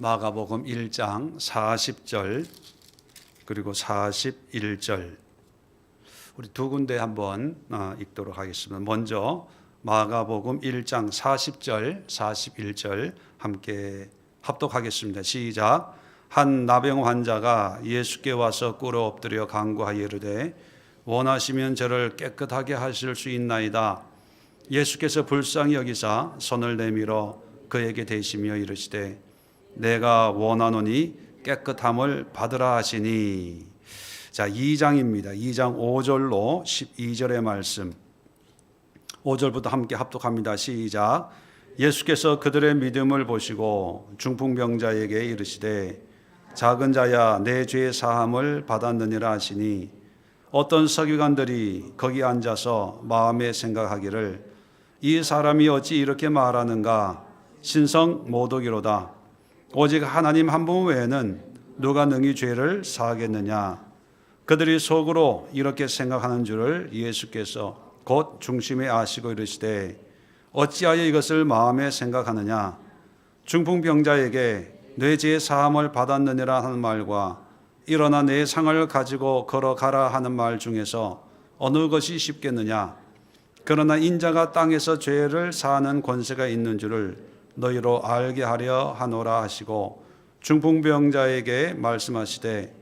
마가복음 1장 40절 그리고 41절 우리 두 군데 한번 읽도록 하겠습니다. 먼저 마가복음 1장 40절 41절 함께 합독하겠습니다. 시작. 한 나병 환자가 예수께 와서 꿇어 엎드려 간구하여 이르되 원하시면 저를 깨끗하게 하실 수 있나이다. 예수께서 불쌍히 여기사 손을 내밀어 그에게 대시며 이르시되 내가 원하노니 깨끗함을 받으라 하시니. 자, 2장입니다. 2장 5절로 12절의 말씀. 5절부터 함께 합독합니다. 시작. 예수께서 그들의 믿음을 보시고 중풍병자에게 이르시되 작은 자야 내 죄 사함을 받았느니라 하시니 어떤 서기관들이 거기 앉아서 마음에 생각하기를 이 사람이 어찌 이렇게 말하는가 신성 모독이로다. 오직 하나님 한 분 외에는 누가 능히 죄를 사하겠느냐. 그들이 속으로 이렇게 생각하는 줄을 예수께서 곧 중심에 아시고 이르시되 어찌하여 이것을 마음에 생각하느냐. 중풍병자에게 내 죄 사함을 받았느니라 하는 말과 일어나 내 상을 가지고 걸어가라 하는 말 중에서 어느 것이 쉽겠느냐. 그러나 인자가 땅에서 죄를 사하는 권세가 있는 줄을 너희로 알게 하려 하노라 하시고 중풍병자에게 말씀하시되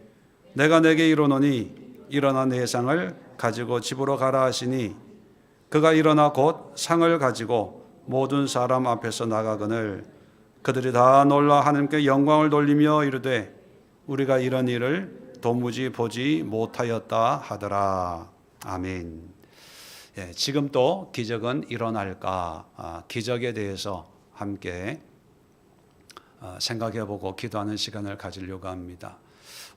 내가 내게 이르노니 일어나 내 상을 가지고 집으로 가라 하시니 그가 일어나 곧 상을 가지고 모든 사람 앞에서 나가거늘 그들이 다 놀라 하나님께 영광을 돌리며 이르되 우리가 이런 일을 도무지 보지 못하였다 하더라. 아멘. 예, 지금 또 기적은 일어날까? 기적에 대해서 함께 생각해보고 기도하는 시간을 가지려고 합니다.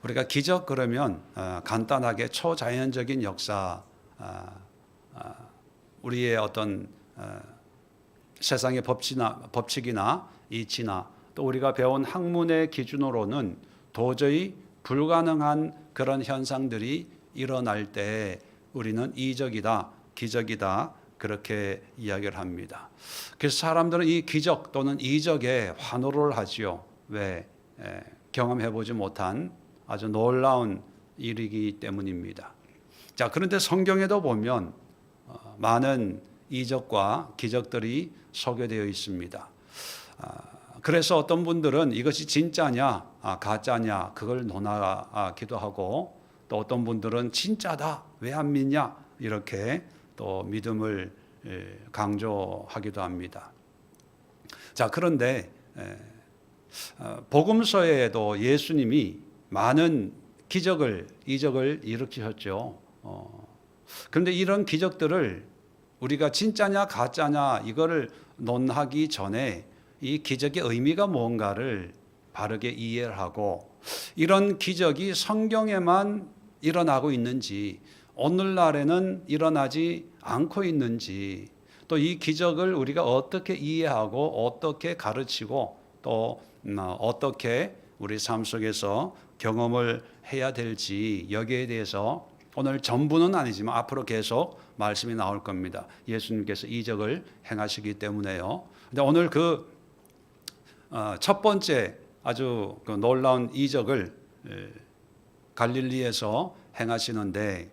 우리가 기적 그러면 간단하게 초자연적인 역사, 우리의 어떤 세상의 법칙이나 이치나 또 우리가 배운 학문의 기준으로는 도저히 불가능한 그런 현상들이 일어날 때 우리는 이적이다, 기적이다 그렇게 이야기를 합니다. 그래서 사람들은 이 기적 또는 이적에 환호를 하지요. 왜? 경험해보지 못한 아주 놀라운 일이기 때문입니다. 자, 그런데 성경에도 보면 많은 이적과 기적들이 소개되어 있습니다. 그래서 어떤 분들은 이것이 진짜냐 가짜냐 그걸 논하기도 하고 또 어떤 분들은 진짜다 왜 안 믿냐 이렇게 또 믿음을 강조하기도 합니다. 자, 그런데 복음서에도 예수님이 많은 이적을 일으키셨죠. 그런데 이런 기적들을 우리가 진짜냐 가짜냐 이거를 논하기 전에 이 기적의 의미가 뭔가를 바르게 이해를 하고 이런 기적이 성경에만 일어나고 있는지 오늘날에는 일어나지 않고 있는지 또 이 기적을 우리가 어떻게 이해하고 어떻게 가르치고 또 어떻게 우리 삶 속에서 경험을 해야 될지 여기에 대해서 오늘 전부는 아니지만 앞으로 계속 말씀이 나올 겁니다. 예수님께서 이적을 행하시기 때문에요. 근데 오늘 그 첫 번째 아주 그 놀라운 이적을 갈릴리에서 행하시는데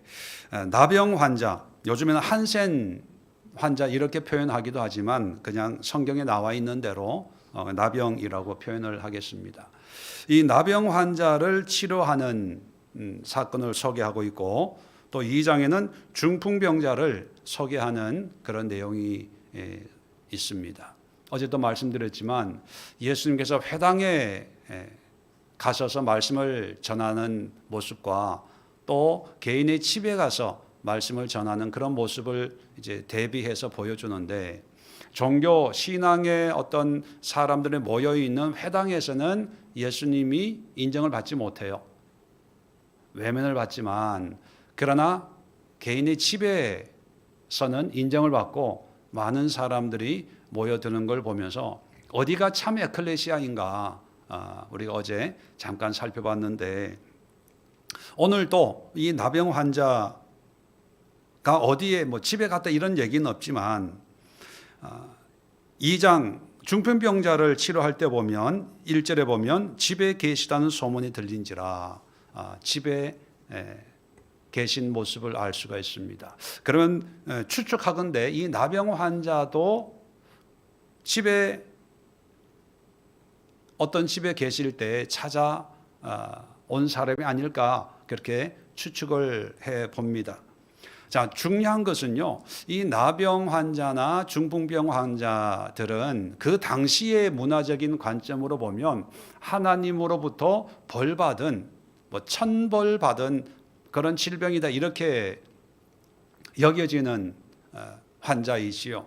나병 환자, 요즘에는 한센 환자 이렇게 표현하기도 하지만 그냥 성경에 나와 있는 대로 나병이라고 표현을 하겠습니다. 이 나병 환자를 치료하는 사건을 소개하고 있고 또 2장에는 중풍병자를 소개하는 그런 내용이 있습니다. 어제도 말씀드렸지만 예수님께서 회당에 가셔서 말씀을 전하는 모습과 또 개인의 집에 가서 말씀을 전하는 그런 모습을 이제 대비해서 보여주는데 종교 신앙의 어떤 사람들이 모여 있는 회당에서는 예수님이 인정을 받지 못해요. 외면을 받지만 그러나 개인의 집에서는 인정을 받고 많은 사람들이 모여드는 걸 보면서 어디가 참 에클레시아인가 우리가 어제 잠깐 살펴봤는데 오늘도 이 나병 환자가 어디에 집에 갔다 이런 얘기는 없지만 2장 중풍병자를 치료할 때 보면 1절에 보면 집에 계시다는 소문이 들린지라, 집에 계신 모습을 알 수가 있습니다. 그러면 추측하건대 이 나병 환자도 집에, 어떤 집에 계실 때 찾아온 사람이 아닐까, 그렇게 추측을 해 봅니다. 자, 중요한 것은요, 이 나병 환자나 중풍병 환자들은 그 당시의 문화적인 관점으로 보면 하나님으로부터 벌받은, 천벌받은 그런 질병이다, 이렇게 여겨지는 환자이지요.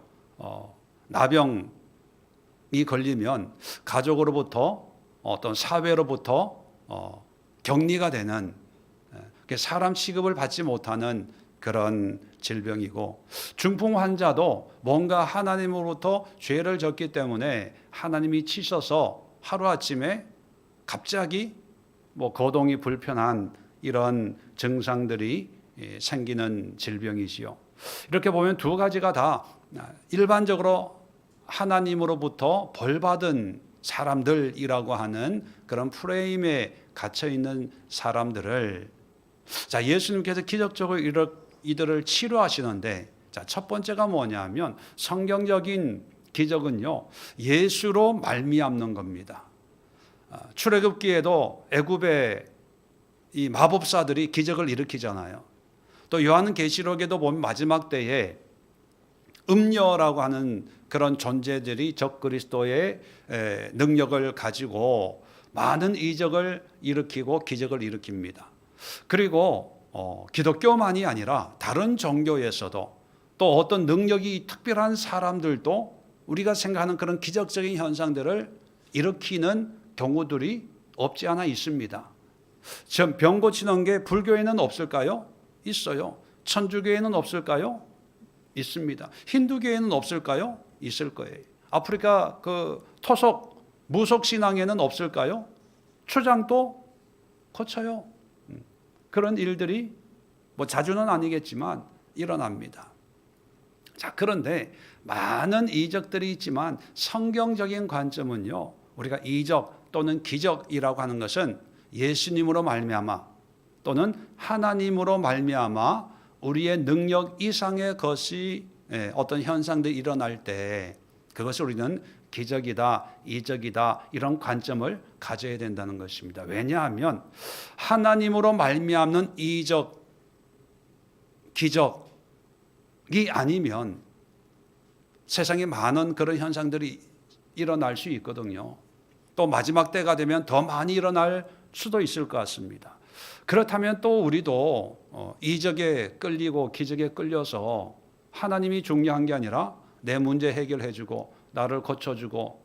나병이 걸리면 가족으로부터, 어떤 사회로부터 격리가 되는, 사람 취급을 받지 못하는 그런 질병이고, 중풍 환자도 뭔가 하나님으로부터 죄를 졌기 때문에 하나님이 치셔서 하루아침에 갑자기 거동이 불편한 이런 증상들이 생기는 질병이지요. 이렇게 보면 두 가지가 다 일반적으로 하나님으로부터 벌받은 사람들이라고 하는 그런 프레임에 갇혀 있는 사람들을, 자, 예수님께서 기적적으로 이들을 치료하시는데, 자, 첫 번째가 뭐냐면 성경적인 기적은요, 예수로 말미암는 겁니다. 출애굽기에도 애굽의 이 마법사들이 기적을 일으키잖아요. 또 요한계시록에도 보면 마지막 때에 음녀라고 하는 그런 존재들이 적그리스도의 능력을 가지고 많은 이적을 일으키고 기적을 일으킵니다. 그리고 기독교만이 아니라 다른 종교에서도 또 어떤 능력이 특별한 사람들도 우리가 생각하는 그런 기적적인 현상들을 일으키는 경우들이 없지 않아 있습니다. 병 고치는 게 불교에는 없을까요? 있어요. 천주교에는 없을까요? 있습니다. 힌두교에는 없을까요? 있을 거예요. 아프리카 그 토속 무속 신앙에는 없을까요? 초장도 고쳐요. 그런 일들이 자주는 아니겠지만 일어납니다. 자, 그런데 많은 이적들이 있지만 성경적인 관점은요, 우리가 이적 또는 기적이라고 하는 것은 예수님으로 말미암아 또는 하나님으로 말미암아 우리의 능력 이상의 것이, 어떤 현상들이 일어날 때 그것을 우리는 기적이다, 이적이다, 이런 관점을 가져야 된다는 것입니다. 왜냐하면 하나님으로 말미암는 이적, 기적이 아니면 세상에 많은 그런 현상들이 일어날 수 있거든요. 또 마지막 때가 되면 더 많이 일어날 수도 있을 것 같습니다. 그렇다면 또 우리도 이적에 끌리고 기적에 끌려서 하나님이 중요한 게 아니라 내 문제 해결해주고 나를 고쳐주고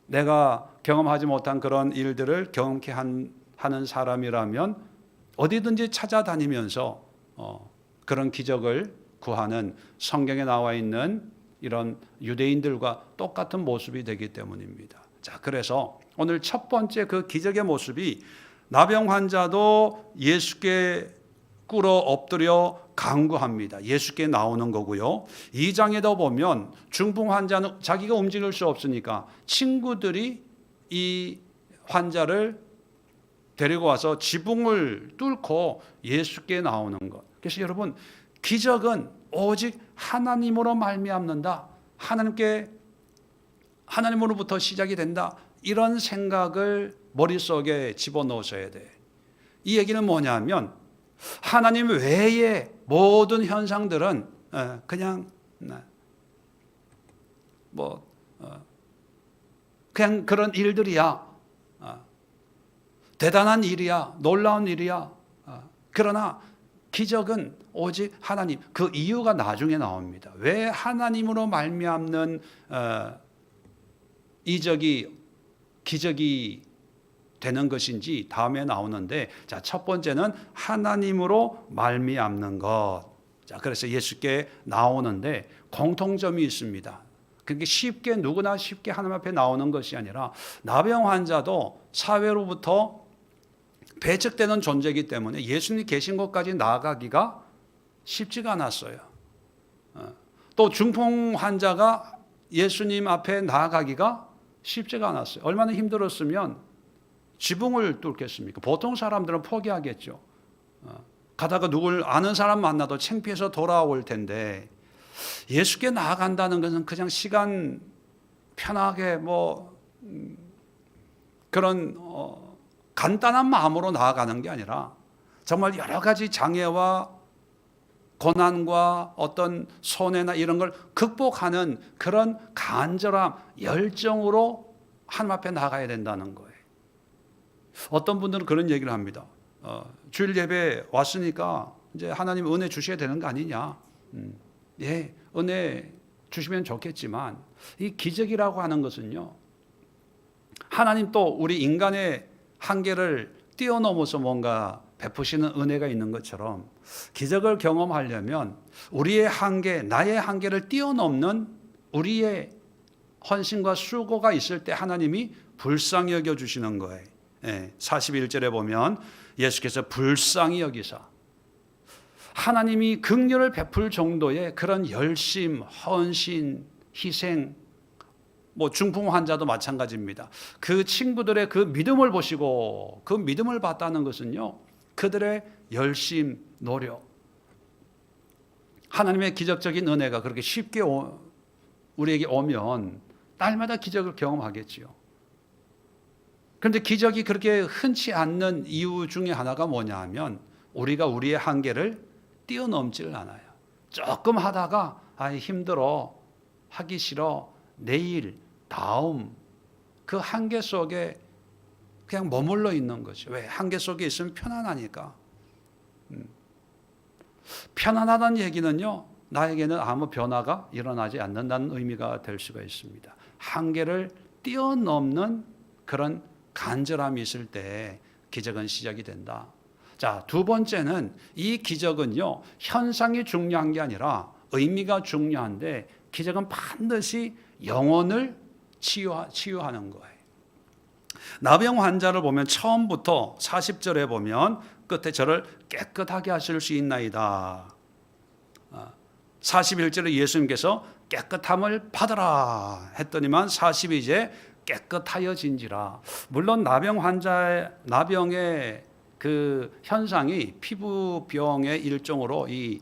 내가 경험하지 못한 그런 일들을 경험케 하는 사람이라면 어디든지 찾아다니면서 그런 기적을 구하는, 성경에 나와 있는 이런 유대인들과 똑같은 모습이 되기 때문입니다. 자, 그래서 오늘 첫 번째 그 기적의 모습이 나병 환자도 예수께 꿇어 엎드려 간구합니다. 예수께 나오는 거고요. 2장에도 보면 중풍 환자는 자기가 움직일 수 없으니까 친구들이 이 환자를 데리고 와서 지붕을 뚫고 예수께 나오는 것. 그래서 여러분, 기적은 오직 하나님으로 말미암는다. 하나님으로부터 시작이 된다. 이런 생각을 머릿속에 집어넣으셔야 돼. 이 얘기는 뭐냐면 하나님 외의 모든 현상들은 그냥 그런 일들이야. 대단한 일이야. 놀라운 일이야. 그러나 기적은 오직 하나님. 그 이유가 나중에 나옵니다. 왜 하나님으로 말미암는 이적이, 기적이 되는 것인지 다음에 나오는데, 자, 첫 번째는 하나님으로 말미암는 것. 자, 그래서 예수께 나오는데 공통점이 있습니다. 그게 쉽게, 누구나 쉽게 하나님 앞에 나오는 것이 아니라 나병 환자도 사회로부터 배척되는 존재이기 때문에 예수님이 계신 곳까지 나아가기가 쉽지가 않았어요. 또 중풍 환자가 예수님 앞에 나아가기가 쉽지가 않았어요. 얼마나 힘들었으면 지붕을 뚫겠습니까? 보통 사람들은 포기하겠죠. 가다가 누굴 아는 사람 만나도 창피해서 돌아올 텐데, 예수께 나아간다는 것은 그냥 시간 편하게 그런 간단한 마음으로 나아가는 게 아니라 정말 여러 가지 장애와 고난과 어떤 손해나 이런 걸 극복하는 그런 간절함, 열정으로 하나님 앞에 나가야 된다는 거예요. 어떤 분들은 그런 얘기를 합니다. 주일 예배 왔으니까 이제 하나님 은혜 주셔야 되는 거 아니냐. 예, 은혜 주시면 좋겠지만 이 기적이라고 하는 것은요, 하나님 또 우리 인간의 한계를 뛰어넘어서 뭔가 베푸시는 은혜가 있는 것처럼 기적을 경험하려면 우리의 한계, 나의 한계를 뛰어넘는 우리의 헌신과 수고가 있을 때 하나님이 불쌍히 여겨주시는 거예요. 41절에 보면 예수께서 불쌍히 여기사, 하나님이 긍휼을 베풀 정도의 그런 열심, 헌신, 희생, 중풍 환자도 마찬가지입니다. 그 친구들의 그 믿음을 보시고 그 믿음을 봤다는 것은요, 그들의 열심, 노력, 하나님의 기적적인 은혜가 그렇게 쉽게 우리에게 오면 날마다 기적을 경험하겠지요. 그런데 기적이 그렇게 흔치 않는 이유 중에 하나가 뭐냐 하면 우리가 우리의 한계를 뛰어넘지를 않아요. 조금 하다가 힘들어, 하기 싫어, 내일, 다음, 그 한계 속에 그냥 머물러 있는 거죠. 왜? 한계 속에 있으면 편안하니까. 편안하다는 얘기는요, 나에게는 아무 변화가 일어나지 않는다는 의미가 될 수가 있습니다. 한계를 뛰어넘는 그런 간절함이 있을 때 기적은 시작이 된다. 자, 두 번째는 이 기적은요, 현상이 중요한 게 아니라 의미가 중요한데, 기적은 반드시 영혼을 치유하는 거예요. 나병 환자를 보면 처음부터 40절에 보면 끝에 저를 깨끗하게 하실 수 있나이다. 41절에 예수님께서 깨끗함을 받으라 했더니만 42절에 깨끗하여진지라. 물론 나병의 그 현상이 피부병의 일종으로 이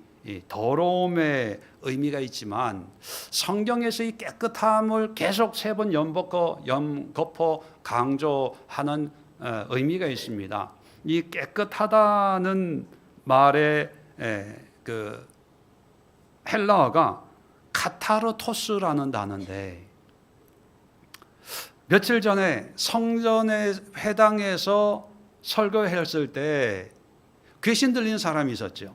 더러움의 의미가 있지만 성경에서 이 깨끗함을 계속 세 번 연거푸 강조하는 의미가 있습니다. 이 깨끗하다는 말의 그 헬라어가 카타르토스라는 단어인데, 며칠 전에 성전의 회당에서 설교했을 때 귀신 들린 사람이 있었죠.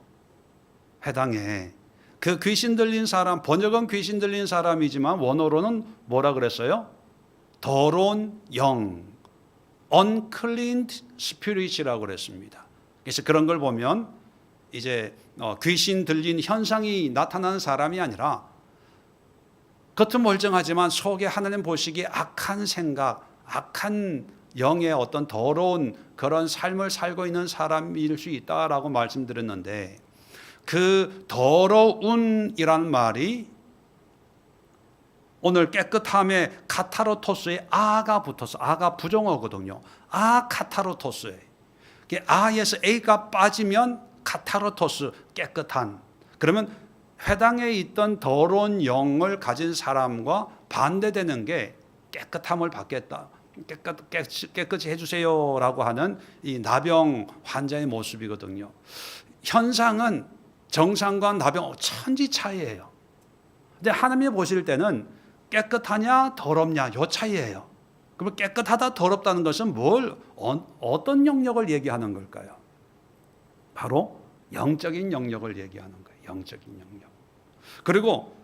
회당에. 그 귀신 들린 사람, 번역은 귀신 들린 사람이지만 원어로는 뭐라 그랬어요? 더러운 영, unclean spirit이라고 그랬습니다. 그래서 그런 걸 보면 이제 귀신 들린 현상이 나타나는 사람이 아니라 겉은 멀쩡하지만 속에 하나님 보시기에 악한 생각, 악한 영의 어떤 더러운 그런 삶을 살고 있는 사람일 수 있다라고 말씀드렸는데, 그 더러운이라는 말이 오늘 깨끗함에 카타르토스에 아가 붙어서, 아가 부정어거든요. 카타르토스에, 아에서 A가 빠지면 카타르토스, 깨끗한. 그러면 회당에 있던 더러운 영을 가진 사람과 반대되는 게 깨끗함을 받겠다, 깨끗이 해주세요라고 하는 이 나병 환자의 모습이거든요. 현상은 정상과 나병 천지 차이예요. 근데 하나님이 보실 때는 깨끗하냐 더럽냐 요 차이예요. 그럼 깨끗하다 더럽다는 것은 어떤 영역을 얘기하는 걸까요? 바로 영적인 영역을 얘기하는 거예요. 영적인 영역. 그리고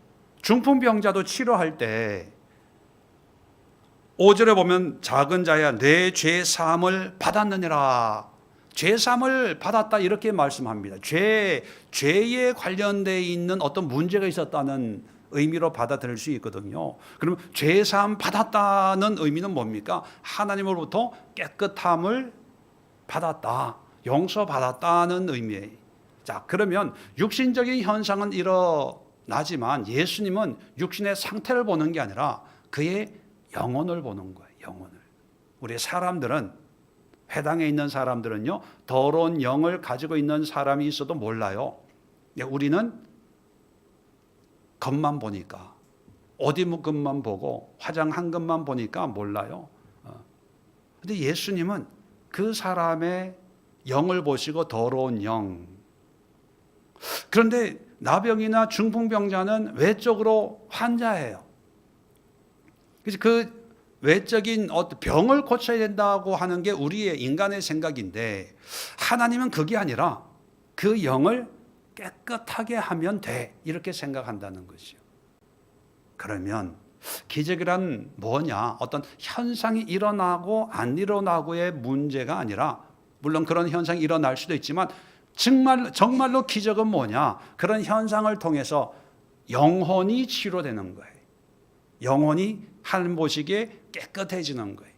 중풍병자도 치료할 때 5절에 보면 작은 자야 내 죄 사함을 받았느니라. 죄 사함을 받았다 이렇게 말씀합니다. 죄에 관련되어 있는 어떤 문제가 있었다는 의미로 받아들일 수 있거든요. 그럼 죄 사함 받았다는 의미는 뭡니까? 하나님으로부터 깨끗함을 받았다, 용서받았다는 의미예요. 자, 그러면 육신적인 현상은 일어나지만 예수님은 육신의 상태를 보는 게 아니라 그의 영혼을 보는 거예요. 영혼을. 우리 사람들은, 회당에 있는 사람들은요, 더러운 영을 가지고 있는 사람이 있어도 몰라요. 우리는 겉만 보니까, 옷 입은 것만 보고 화장한 것만 보니까 몰라요. 근데 예수님은 그 사람의 영을 보시고 더러운 영. 그런데 나병이나 중풍병자는 외적으로 환자예요. 그래서 그 외적인 어떤 병을 고쳐야 된다고 하는 게 우리의 인간의 생각인데, 하나님은 그게 아니라 그 영을 깨끗하게 하면 돼, 이렇게 생각한다는 것이요. 그러면 기적이란 뭐냐? 어떤 현상이 일어나고 안 일어나고의 문제가 아니라, 물론 그런 현상이 일어날 수도 있지만 정말로 기적은 뭐냐? 그런 현상을 통해서 영혼이 치료되는 거예요. 영혼이 하나님 보시기에 깨끗해지는 거예요.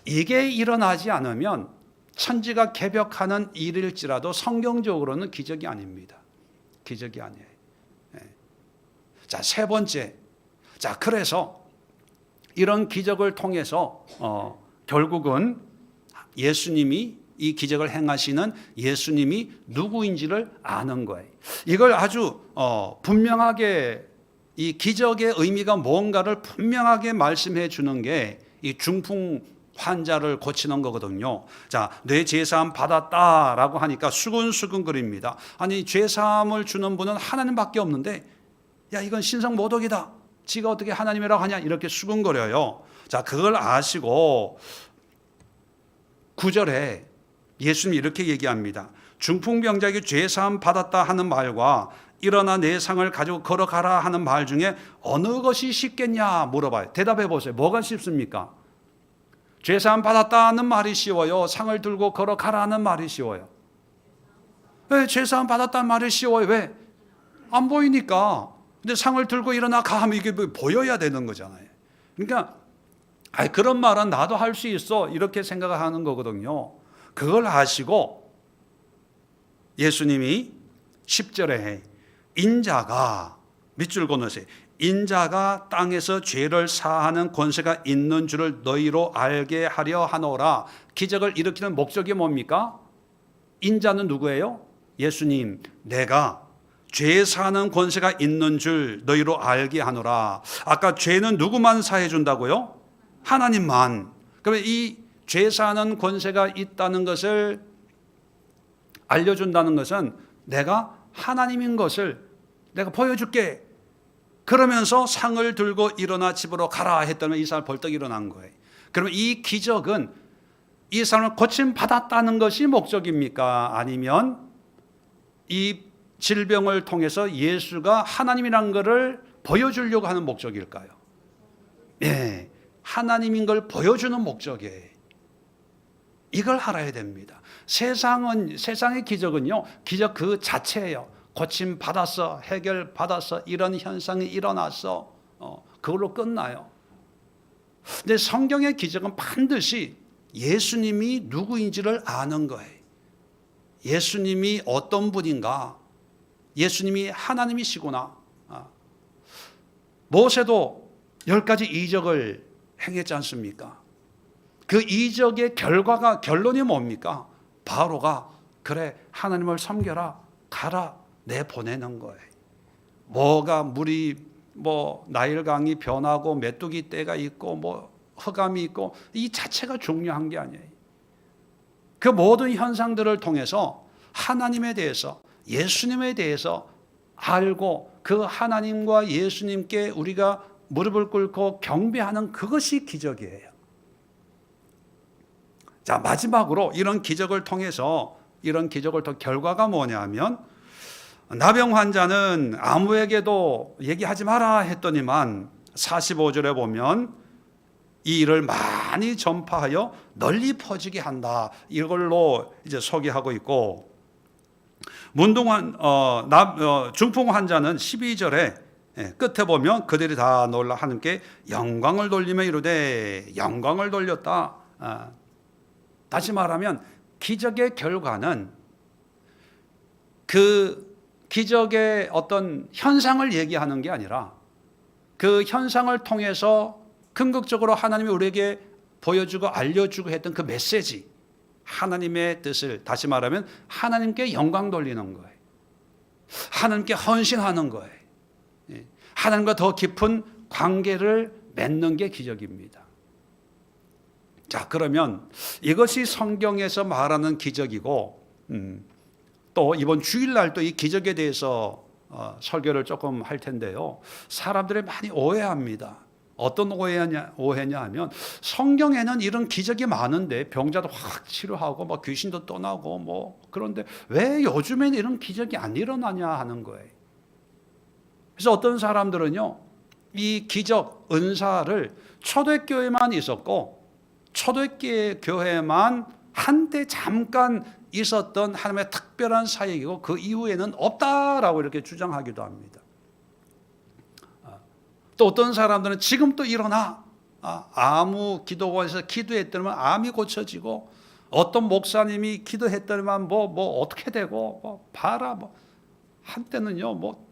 이게 일어나지 않으면 천지가 개벽하는 일일지라도 성경적으로는 기적이 아닙니다. 기적이 아니에요. 자, 세 번째. 자, 그래서 이런 기적을 통해서 결국은 예수님이, 이 기적을 행하시는 예수님이 누구인지를 아는 거예요. 이걸 아주 분명하게, 이 기적의 의미가 뭔가를 분명하게 말씀해 주는 게 이 중풍 환자를 고치는 거거든요. 자, 뇌 제사함 받았다라고 하니까 수근수근거립니다. 아니, 죄사함을 주는 분은 하나님밖에 없는데, 야, 이건 신성 모독이다, 지가 어떻게 하나님이라고 하냐, 이렇게 수근거려요. 자, 그걸 아시고 9절에 예수님이 이렇게 얘기합니다. 중풍병자에게 죄사함 받았다 하는 말과 일어나 내 상을 가지고 걸어가라 하는 말 중에 어느 것이 쉽겠냐 물어봐요. 대답해 보세요. 뭐가 쉽습니까? 죄사함 받았다는 말이 쉬워요? 상을 들고 걸어가라는 말이 쉬워요? 왜 죄사함 받았다는 말이 쉬워요? 왜? 안 보이니까. 근데 상을 들고 일어나 가 하면 이게 보여야 되는 거잖아요. 그러니까 그런 말은 나도 할 수 있어, 이렇게 생각하는 거거든요. 그걸 아시고 예수님이 10절에 인자가, 밑줄 건너세요. 인자가 땅에서 죄를 사하는 권세가 있는 줄을 너희로 알게 하려 하노라. 기적을 일으키는 목적이 뭡니까? 인자는 누구예요? 예수님. 내가 죄 사하는 권세가 있는 줄 너희로 알게 하노라. 아까 죄는 누구만 사해 준다고요? 하나님만. 그러면 이 죄 사하는 권세가 있다는 것을 알려준다는 것은 내가 하나님인 것을 내가 보여줄게. 그러면서 상을 들고 일어나 집으로 가라 했더니 이 사람 벌떡 일어난 거예요. 그러면 이 기적은 이 사람을 고침받았다는 것이 목적입니까? 아니면 이 질병을 통해서 예수가 하나님이라는 것을 보여주려고 하는 목적일까요? 네, 하나님인 걸 보여주는 목적이에요. 이걸 알아야 됩니다. 세상의 기적은요, 기적 그 자체예요. 고침 받았어, 해결 받았어, 이런 현상이 일어났어, 그걸로 끝나요. 근데 성경의 기적은 반드시 예수님이 누구인지를 아는 거예요. 예수님이 어떤 분인가, 예수님이 하나님이시구나. 모세도 10가지 이적을 행했지 않습니까? 그 이적의 결론이 뭡니까? 바로가 그래, 하나님을 섬겨라, 가라, 내보내는 거예요. 뭐가 물이 나일강이 변하고 메뚜기 떼가 있고 흑암이 있고, 이 자체가 중요한 게 아니에요. 그 모든 현상들을 통해서 하나님에 대해서, 예수님에 대해서 알고 그 하나님과 예수님께 우리가 무릎을 꿇고 경배하는 그것이 기적이에요. 자, 마지막으로 이런 기적을 통해서 결과가 뭐냐면, 나병 환자는 아무에게도 얘기하지 마라 했더니만 45절에 보면 이 일을 많이 전파하여 널리 퍼지게 한다, 이걸로 이제 소개하고 있고, 중풍 환자는 12절에 끝에 보면 그들이 다 놀라 하나님께 영광을 돌리며 이르되, 영광을 돌렸다. 다시 말하면 기적의 결과는 그 기적의 어떤 현상을 얘기하는 게 아니라 그 현상을 통해서 궁극적으로 하나님이 우리에게 보여주고 알려주고 했던 그 메시지, 하나님의 뜻을, 다시 말하면 하나님께 영광 돌리는 거예요. 하나님께 헌신하는 거예요. 하나님과 더 깊은 관계를 맺는 게 기적입니다. 자, 그러면 이것이 성경에서 말하는 기적이고, 또 이번 주일날 또 이 기적에 대해서 설교를 조금 할 텐데요. 사람들이 많이 오해합니다. 어떤 오해냐 하면, 성경에는 이런 기적이 많은데 병자도 확 치료하고 뭐 귀신도 떠나고 뭐, 그런데 왜 요즘에는 이런 기적이 안 일어나냐 하는 거예요. 그래서 어떤 사람들은요, 이 기적, 은사를 초대교회만 있었고, 초대교회만 한때 잠깐 있었던 하나님의 특별한 사역이고 그 이후에는 없다라고 이렇게 주장하기도 합니다. 또 어떤 사람들은 지금 또 일어나, 아무 기도원에서 기도했더니만 암이 고쳐지고, 어떤 목사님이 기도했더니만 뭐 어떻게 되고, 뭐 봐라, 뭐 한때는요, 뭐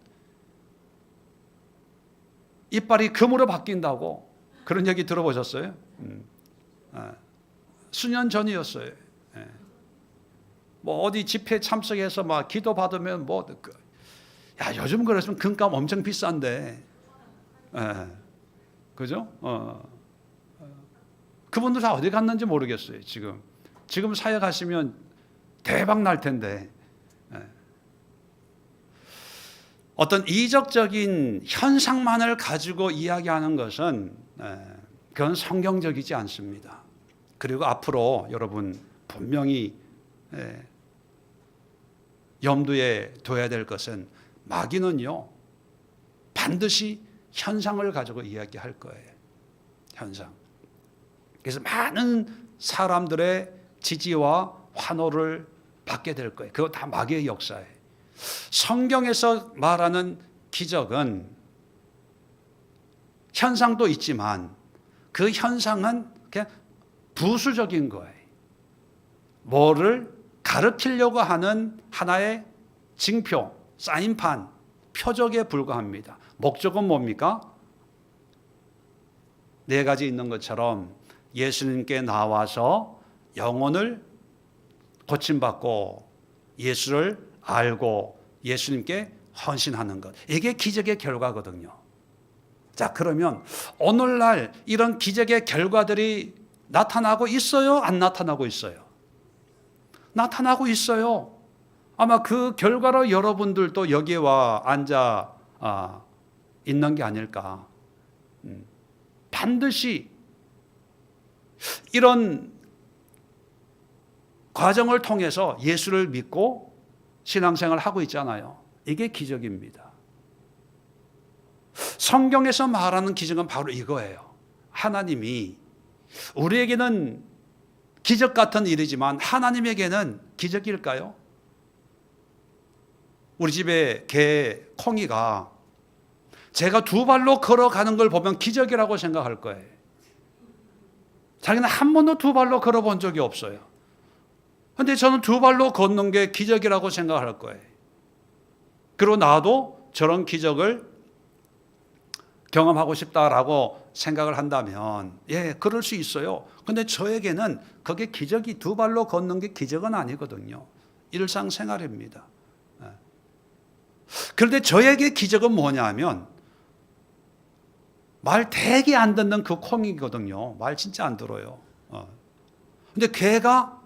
이빨이 금으로 바뀐다고 그런 얘기 들어보셨어요? 수년 전이었어요. 뭐 어디 집회 참석해서 막 기도 받으면 야, 요즘 그랬으면 금값 엄청 비싼데, 그죠? 그분들 다 어디 갔는지 모르겠어요. 지금 사역하시면 대박 날 텐데. 어떤 이적적인 현상만을 가지고 이야기하는 것은 그건 성경적이지 않습니다. 그리고 앞으로 여러분 분명히 염두에 둬야 될 것은, 마귀는요 반드시 현상을 가지고 이야기할 거예요. 현상. 그래서 많은 사람들의 지지와 환호를 받게 될 거예요. 그거 다 마귀의 역사예요. 성경에서 말하는 기적은 현상도 있지만 그 현상은 그냥 부수적인 거예요. 뭐를 가르치려고 하는 하나의 징표, 사인판, 표적에 불과합니다. 목적은 뭡니까? 4가지 있는 것처럼 예수님께 나와서 영혼을 고침받고 예수를 알고 예수님께 헌신하는 것, 이게 기적의 결과거든요. 자, 그러면 오늘날 이런 기적의 결과들이 나타나고 있어요? 안 나타나고 있어요? 나타나고 있어요. 아마 그 결과로 여러분들도 여기에 와 앉아 있는 게 아닐까. 반드시 이런 과정을 통해서 예수를 믿고 신앙생활을 하고 있잖아요. 이게 기적입니다. 성경에서 말하는 기적은 바로 이거예요. 하나님이 우리에게는 기적 같은 일이지만 하나님에게는 기적일까요? 우리 집에 개 콩이가 제가 2발로 걸어가는 걸 보면 기적이라고 생각할 거예요. 자기는 한 번도 2발로 걸어본 적이 없어요. 그런데 저는 2발로 걷는 게 기적이라고 생각할 거예요. 그리고 나도 저런 기적을 경험하고 싶다라고 생각을 한다면, 예, 그럴 수 있어요. 근데 저에게는 그게 기적이 2발로 걷는 게 기적은 아니거든요. 일상생활입니다. 그런데 저에게 기적은 뭐냐면 말 되게 안 듣는 그 콩이거든요. 말 진짜 안 들어요. 근데 걔가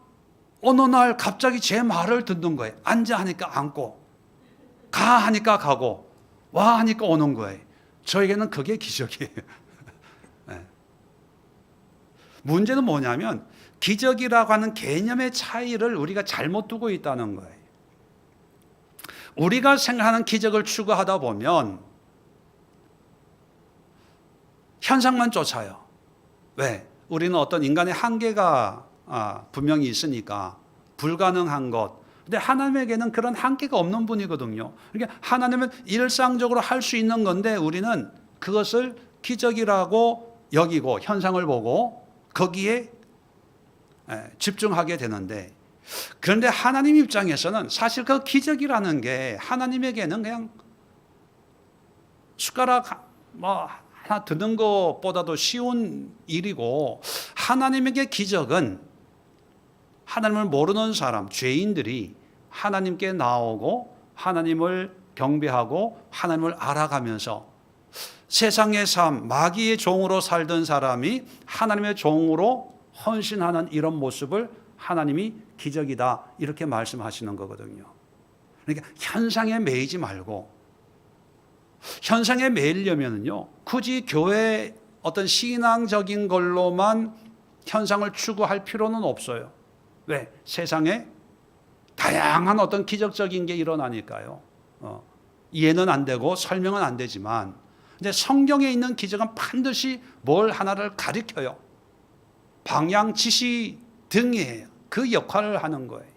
어느 날 갑자기 제 말을 듣는 거예요. 앉아 하니까 앉고, 가 하니까 가고, 와 하니까 오는 거예요. 저에게는 그게 기적이에요. 네. 문제는 뭐냐면 기적이라고 하는 개념의 차이를 우리가 잘못 두고 있다는 거예요. 우리가 생각하는 기적을 추구하다 보면 현상만 쫓아요. 왜? 우리는 어떤 인간의 한계가 분명히 있으니까 불가능한 것. 근데 하나님에게는 그런 한계가 없는 분이거든요. 그러니까 하나님은 일상적으로 할 수 있는 건데 우리는 그것을 기적이라고 여기고 현상을 보고 거기에 집중하게 되는데, 그런데 하나님 입장에서는 사실 그 기적이라는 게 하나님에게는 그냥 숟가락 하나 드는 것보다도 쉬운 일이고, 하나님에게 기적은 하나님을 모르는 사람, 죄인들이 하나님께 나오고 하나님을 경배하고 하나님을 알아가면서 세상의 삶, 마귀의 종으로 살던 사람이 하나님의 종으로 헌신하는 이런 모습을 하나님이 기적이다, 이렇게 말씀하시는 거거든요. 그러니까 현상에 매이지 말고, 현상에 매이려면요 굳이 교회 어떤 신앙적인 걸로만 현상을 추구할 필요는 없어요. 왜? 세상에 다양한 어떤 기적적인 게 일어나니까요. 이해는 안 되고 설명은 안 되지만, 근데 성경에 있는 기적은 반드시 뭘 하나를 가리켜요. 방향 지시 등이에요. 그 역할을 하는 거예요.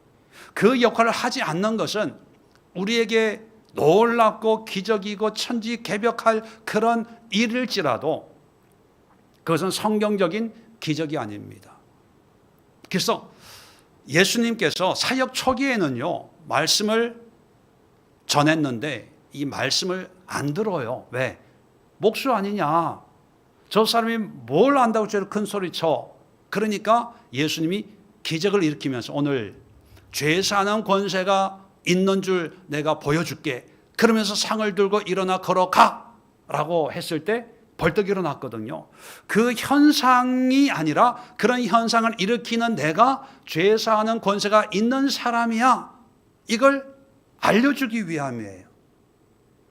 그 역할을 하지 않는 것은 우리에게 놀랍고 기적이고 천지개벽할 그런 일일지라도 그것은 성경적인 기적이 아닙니다. 그래서 예수님께서 사역 초기에는요 말씀을 전했는데 이 말씀을 안 들어요. 왜? 목수 아니냐, 저 사람이 뭘 안다고 저렇게 큰 소리 쳐. 그러니까 예수님이 기적을 일으키면서 오늘 죄 사는 권세가 있는 줄 내가 보여줄게, 그러면서 상을 들고 일어나 걸어가 라고 했을 때 벌떡 일어났거든요. 그 현상이 아니라 그런 현상을 일으키는 내가 죄 사하는 권세가 있는 사람이야, 이걸 알려주기 위함이에요.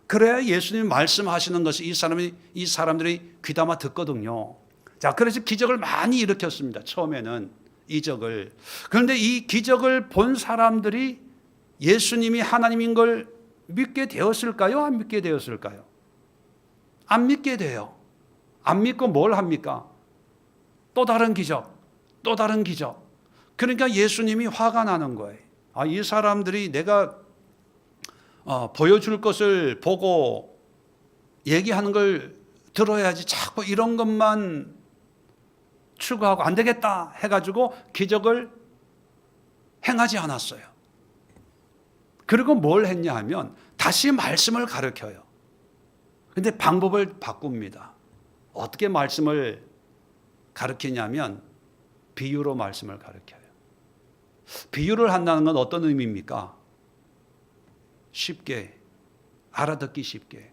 그래야 예수님이 말씀하시는 것을 이 사람들이 귀담아 듣거든요. 자, 그래서 기적을 많이 일으켰습니다. 처음에는 이적을. 그런데 이 기적을 본 사람들이 예수님이 하나님인 걸 믿게 되었을까요? 안 믿게 되었을까요? 안 믿게 돼요. 안 믿고 뭘 합니까? 또 다른 기적, 또 다른 기적. 그러니까 예수님이 화가 나는 거예요. 이 사람들이 내가 보여줄 것을 보고 얘기하는 걸 들어야지 자꾸 이런 것만 추구하고 안 되겠다 해가지고 기적을 행하지 않았어요. 그리고 뭘 했냐 하면 다시 말씀을 가르쳐요. 근데 방법을 바꿉니다. 어떻게 말씀을 가르치냐면 비유로 말씀을 가르쳐요. 비유를 한다는 건 어떤 의미입니까? 쉽게, 알아듣기 쉽게.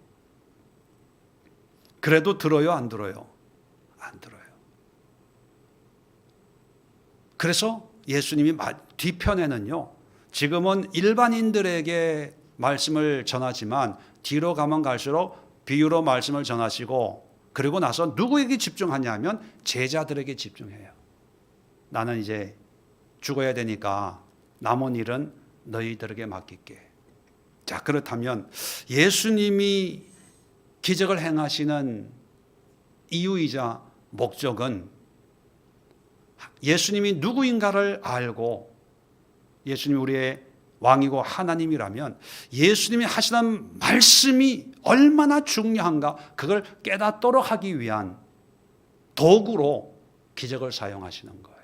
그래도 들어요, 안 들어요? 안 들어요. 그래서 예수님이 뒤편에는요, 지금은 일반인들에게 말씀을 전하지만 뒤로 가면 갈수록 비유로 말씀을 전하시고, 그리고 나서 누구에게 집중하냐면 제자들에게 집중해요. 나는 이제 죽어야 되니까 남은 일은 너희들에게 맡길게. 자, 그렇다면 예수님이 기적을 행하시는 이유이자 목적은 예수님이 누구인가를 알고, 예수님이 우리의 왕이고 하나님이라면 예수님이 하시는 말씀이 얼마나 중요한가, 그걸 깨닫도록 하기 위한 도구로 기적을 사용하시는 거예요.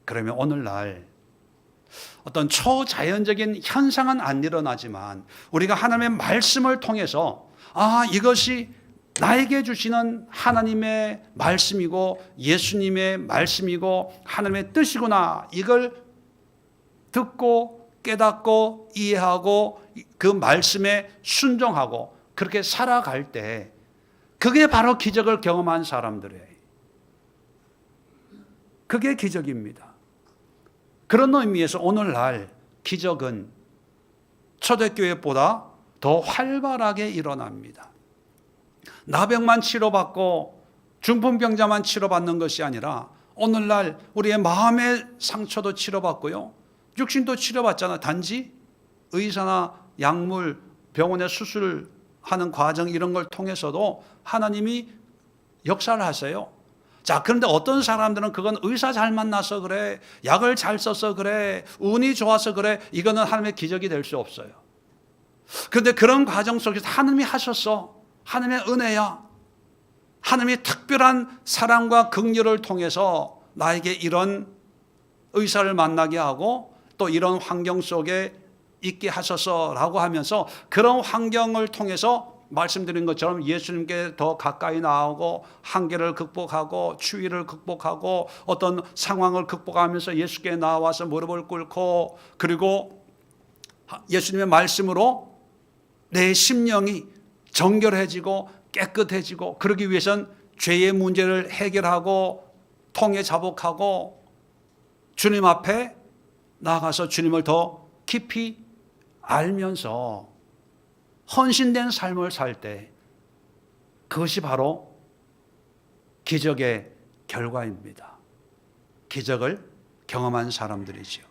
그러면 오늘날 어떤 초자연적인 현상은 안 일어나지만 우리가 하나님의 말씀을 통해서 이것이 나에게 주시는 하나님의 말씀이고 예수님의 말씀이고 하나님의 뜻이구나, 이걸 듣고 깨닫고 이해하고 그 말씀에 순종하고 그렇게 살아갈 때, 그게 바로 기적을 경험한 사람들이에요. 그게 기적입니다. 그런 의미에서 오늘날 기적은 초대교회보다 더 활발하게 일어납니다. 나병만 치료받고 중풍병자만 치료받는 것이 아니라 오늘날 우리의 마음의 상처도 치료받고요, 육신도 치료받잖아. 단지 의사나 약물, 병원에 수술하는 과정 이런 걸 통해서도 하나님이 역사를 하세요. 자, 그런데 어떤 사람들은 그건 의사 잘 만나서 그래, 약을 잘 써서 그래, 운이 좋아서 그래, 이거는 하나님의 기적이 될 수 없어요. 그런데 그런 과정 속에서 하나님이 하셨어. 하나님의 은혜야. 하나님의 특별한 사랑과 긍휼을 통해서 나에게 이런 의사를 만나게 하고 또 이런 환경 속에 있게 하셔서라고 하면서 그런 환경을 통해서 말씀드린 것처럼 예수님께 더 가까이 나오고 한계를 극복하고 추위를 극복하고 어떤 상황을 극복하면서 예수께 나와서 무릎을 꿇고 그리고 예수님의 말씀으로 내 심령이 정결해지고 깨끗해지고 그러기 위해선 죄의 문제를 해결하고 통해 자복하고 주님 앞에 나아가서 주님을 더 깊이 알면서 헌신된 삶을 살 때 그것이 바로 기적의 결과입니다. 기적을 경험한 사람들이죠.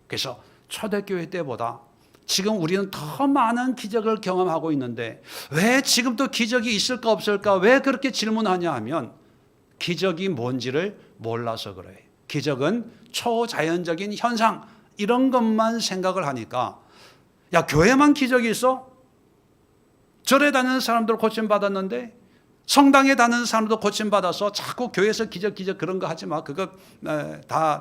그래서 초대교회 때보다 지금 우리는 더 많은 기적을 경험하고 있는데 왜 지금도 기적이 있을까 없을까 왜 그렇게 질문하냐 하면 기적이 뭔지를 몰라서 그래요. 기적은 초자연적인 현상 이런 것만 생각을 하니까 야 교회만 기적이 있어? 절에 다니는 사람들 고침받았는데 성당에 다니는 사람도 고침받아서 자꾸 교회에서 기적 그런 거 하지 마. 그거 다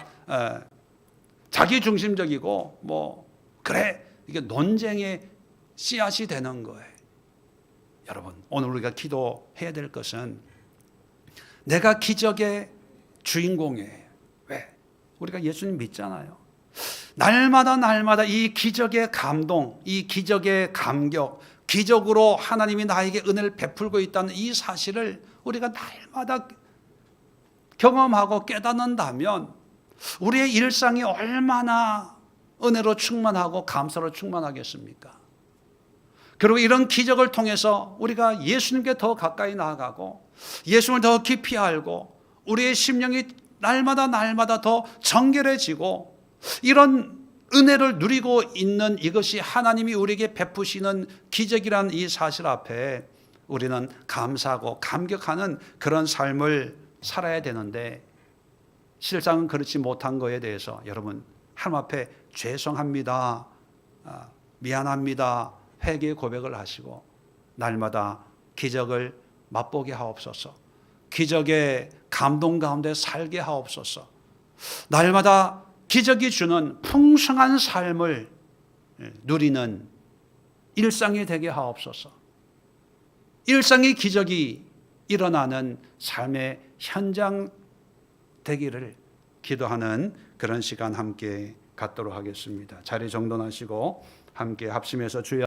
자기중심적이고 뭐 그래 이게 논쟁의 씨앗이 되는 거예요. 여러분 오늘 우리가 기도해야 될 것은 내가 기적의 주인공이에요. 왜? 우리가 예수님 믿잖아요. 날마다 이 기적의 감동, 이 기적의 감격, 기적으로 하나님이 나에게 은혜를 베풀고 있다는 이 사실을 우리가 날마다 경험하고 깨닫는다면 우리의 일상이 얼마나 은혜로 충만하고 감사로 충만하겠습니까? 그리고 이런 기적을 통해서 우리가 예수님께 더 가까이 나아가고 예수님을 더 깊이 알고 우리의 심령이 날마다 더 정결해지고 이런 은혜를 누리고 있는 이것이 하나님이 우리에게 베푸시는 기적이라는 이 사실 앞에 우리는 감사하고 감격하는 그런 삶을 살아야 되는데 실상은 그렇지 못한 거에 대해서 여러분 하나님 앞에 죄송합니다, 미안합니다 회개 고백을 하시고 날마다 기적을 맛보게 하옵소서. 기적의 감동 가운데 살게 하옵소서. 날마다 기적이 주는 풍성한 삶을 누리는 일상이 되게 하옵소서. 일상의 기적이 일어나는 삶의 현장 되기를 기도하는 그런 시간 함께 갖도록 하겠습니다. 자리 정돈하시고 함께 합심해서 주여